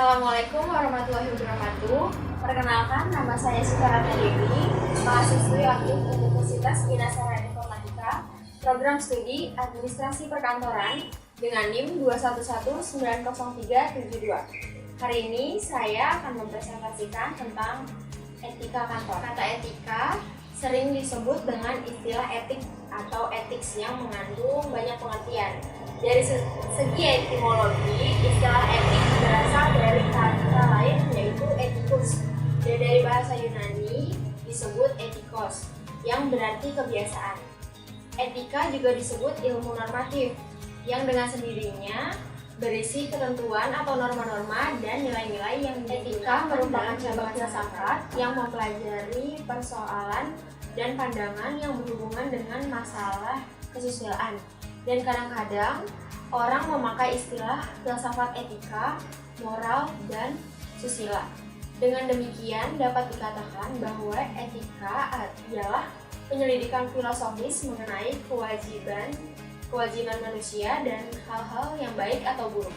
Assalamualaikum warahmatullahi wabarakatuh. Perkenalkan, nama saya Sukarata Dewi, mahasiswi aktif Universitas Binasaran Informatika, Program Studi Administrasi Perkantoran dengan NIM 21190372. Hari ini saya akan mempresentasikan tentang etika kantor. Kata etika sering disebut dengan istilah etik atau ethics yang mengandung banyak pengertian. Dari segi etimologi, istilah etik berasal dari kata lain yaitu ethikos, dan dari bahasa Yunani disebut ethikos, yang berarti kebiasaan. Etika juga disebut ilmu normatif, yang dengan sendirinya berisi ketentuan atau norma-norma dan nilai-nilai yang etika merupakan cabang filsafat yang mempelajari persoalan dan pandangan yang berhubungan dengan masalah kesusilaan. Dan kadang-kadang orang memakai istilah filsafat etika, moral, dan susila. Dengan demikian dapat dikatakan bahwa etika adalah penyelidikan filosofis mengenai kewajiban manusia dan hal-hal yang baik atau buruk.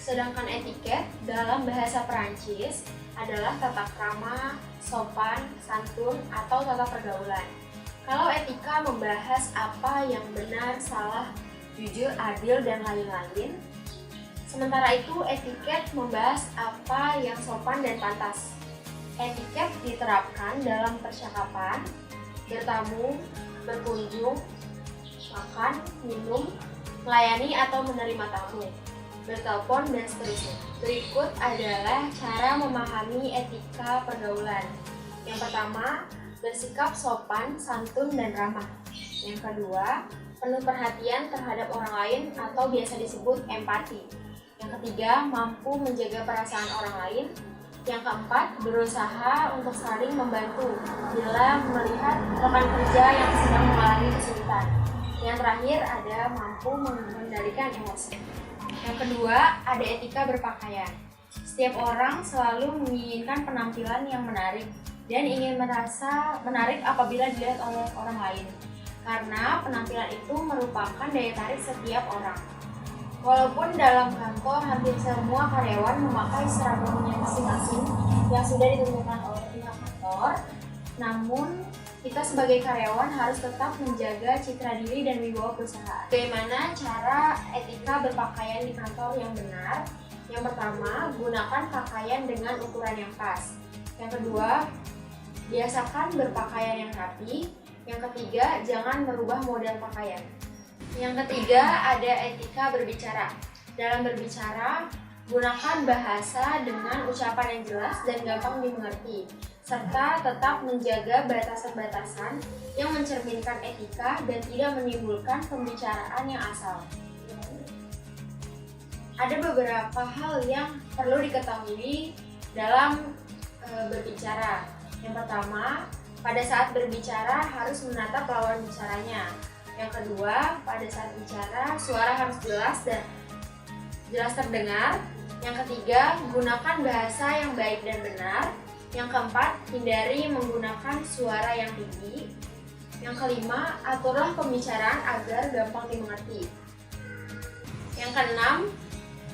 Sedangkan etiket dalam bahasa Perancis adalah tata krama, sopan, santun, atau tata pergaulan. Kalau etika membahas apa yang benar, salah, jujur, adil, dan lain-lain. Sementara itu, etiket membahas apa yang sopan dan pantas. Etiket diterapkan dalam percakapan, bertamu, berkunjung, makan, minum, melayani atau menerima tamu, bertelepon, dan seterusnya. Berikut adalah cara memahami etika pergaulan. Yang pertama, bersikap sopan, santun, dan ramah. Yang kedua, penuh perhatian terhadap orang lain atau biasa disebut empati. Yang ketiga, mampu menjaga perasaan orang lain. Yang keempat, berusaha untuk saling membantu bila melihat rekan kerja yang sedang mengalami kesulitan. Yang terakhir, ada mampu mengendalikan emosi. Yang kedua, ada etika berpakaian. Setiap orang selalu menginginkan penampilan yang menarik dan ingin merasa menarik apabila dilihat oleh orang lain, karena penampilan itu merupakan daya tarik setiap orang. Walaupun dalam kantor hampir semua karyawan memakai seragamnya masing-masing yang sudah ditentukan oleh pihak kantor, namun kita sebagai karyawan harus tetap menjaga citra diri dan wibawa perusahaan. Bagaimana cara etika berpakaian di kantor yang benar? Yang pertama, gunakan pakaian dengan ukuran yang pas. Yang kedua, biasakan berpakaian yang rapi. Yang ketiga, jangan merubah model pakaian. Yang ketiga, ada etika berbicara. Dalam berbicara, gunakan bahasa dengan ucapan yang jelas dan gampang dimengerti, serta tetap menjaga batasan-batasan yang mencerminkan etika dan tidak menimbulkan pembicaraan yang asal. Ada beberapa hal yang perlu diketahui dalam berbicara. Yang pertama, pada saat berbicara harus menatap lawan bicaranya. Yang kedua, pada saat bicara suara harus jelas dan jelas terdengar. Yang ketiga, gunakan bahasa yang baik dan benar. Yang keempat, hindari menggunakan suara yang tinggi. Yang kelima, aturlah pembicaraan agar gampang dimengerti. Yang keenam,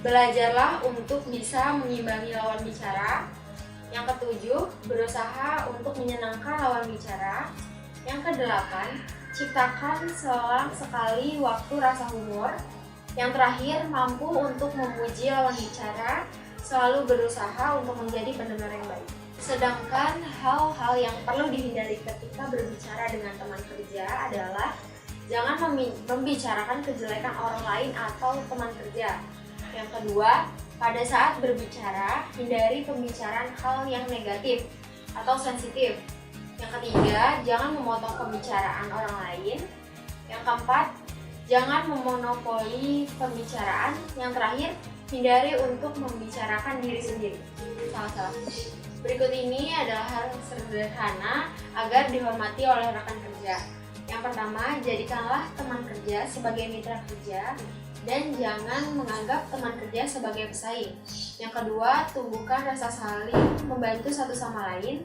belajarlah untuk bisa mengimbangi lawan bicara. Yang ketujuh, berusaha untuk menyenangkan lawan bicara. Yang kedelapan, ciptakan selang sekali waktu rasa humor. Yang terakhir, mampu untuk memuji lawan bicara, selalu berusaha untuk menjadi pendengar yang baik. Sedangkan hal-hal yang perlu dihindari ketika berbicara dengan teman kerja adalah jangan membicarakan kejelekan orang lain atau teman kerja. Yang kedua, pada saat berbicara, hindari pembicaraan hal yang negatif atau sensitif. Yang ketiga, jangan memotong pembicaraan orang lain. Yang keempat, jangan memonopoli pembicaraan. Yang terakhir, hindari untuk membicarakan diri sendiri. Salah. Berikut ini adalah hal sederhana agar dihormati oleh rekan kerja. Yang pertama, jadikanlah teman kerja sebagai mitra kerja dan jangan menganggap teman kerja sebagai pesaing. Yang kedua, tumbuhkan rasa saling membantu satu sama lain.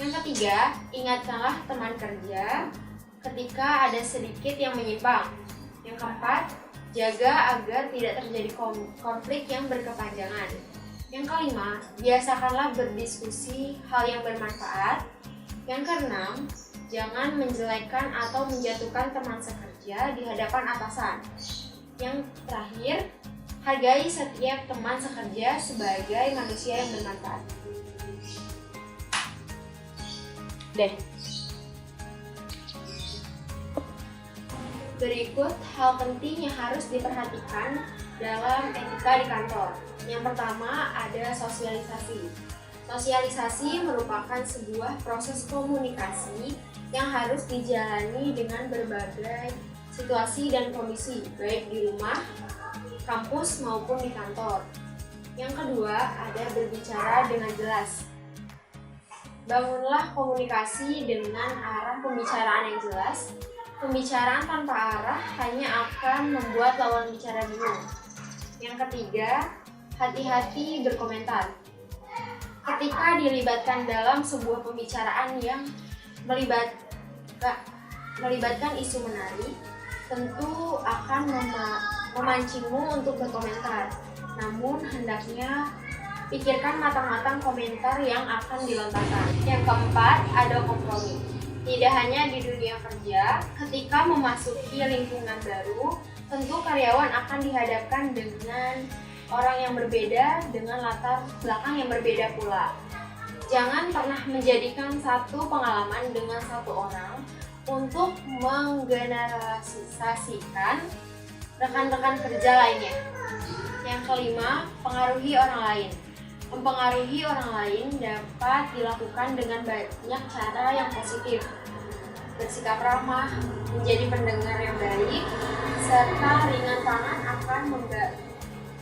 Yang ketiga, ingatkanlah teman kerja ketika ada sedikit yang menyimpang. Yang keempat, jaga agar tidak terjadi konflik yang berkepanjangan. Yang kelima, biasakanlah berdiskusi hal yang bermanfaat. Yang keenam, jangan menjelekkan atau menjatuhkan teman sekerja di hadapan atasan. Yang terakhir, hargai setiap teman sekerja sebagai manusia yang bermanfaat. Berikut hal penting yang harus diperhatikan dalam etika di kantor. Yang pertama ada sosialisasi. Sosialisasi merupakan sebuah proses komunikasi yang harus dijalani dengan berbagai situasi dan kondisi, baik di rumah, kampus maupun di kantor. Yang kedua ada berbicara dengan jelas. Bangunlah komunikasi dengan arah pembicaraan yang jelas. Pembicaraan tanpa arah hanya akan membuat lawan bicara bingung. Yang ketiga, hati-hati berkomentar. Ketika dilibatkan dalam sebuah pembicaraan yang melibatkan isu menarik, tentu akan memancingmu untuk berkomentar. Namun hendaknya pikirkan matang-matang komentar yang akan dilontarkan. Yang keempat, ada kompromi. Tidak hanya di dunia kerja, ketika memasuki lingkungan baru, tentu karyawan akan dihadapkan dengan orang yang berbeda dengan latar belakang yang berbeda pula. Jangan pernah menjadikan satu pengalaman dengan satu orang untuk menggeneralisasikan rekan-rekan kerja lainnya. Yang kelima, pengaruhi orang lain. Mempengaruhi orang lain dapat dilakukan dengan banyak cara yang positif. Bersikap ramah, menjadi pendengar yang baik, serta ringan tangan akan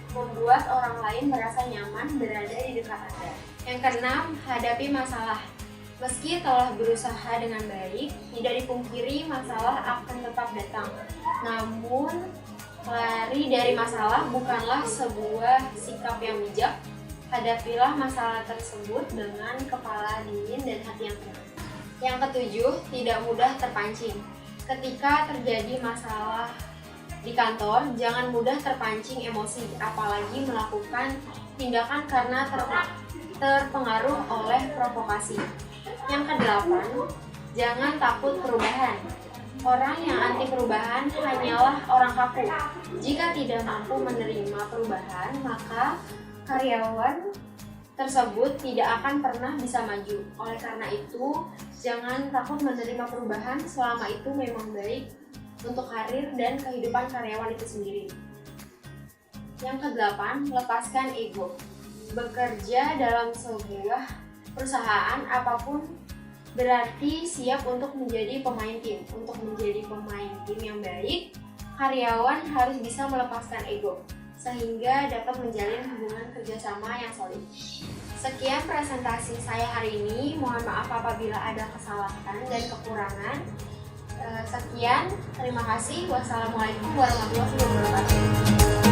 membuat orang lain merasa nyaman berada di dekat Anda. Yang keenam, hadapi masalah. Meski telah berusaha dengan baik, tidak dipungkiri masalah akan tetap datang. Namun, lari dari masalah bukanlah sebuah sikap yang bijak. Hadapilah masalah tersebut dengan kepala dingin dan hati yang tenang. Yang ketujuh, tidak mudah terpancing. Ketika terjadi masalah di kantor, jangan mudah terpancing emosi, apalagi melakukan tindakan karena terpengaruh oleh provokasi. Yang kedelapan, jangan takut perubahan. Orang yang anti perubahan hanyalah orang kaku. Jika tidak mampu menerima perubahan, maka karyawan tersebut tidak akan pernah bisa maju. Oleh karena itu, jangan takut menerima perubahan selama itu memang baik untuk karir dan kehidupan karyawan itu sendiri. Yang kedelapan, lepaskan ego. Bekerja dalam sebuah perusahaan apapun berarti siap untuk menjadi pemain tim. Untuk menjadi pemain tim yang baik, karyawan harus bisa melepaskan ego, sehingga dapat menjalin hubungan kerjasama yang solid. Sekian presentasi saya hari ini. Mohon maaf apabila ada kesalahan dan kekurangan. Sekian, terima kasih. Wassalamualaikum warahmatullahi wabarakatuh.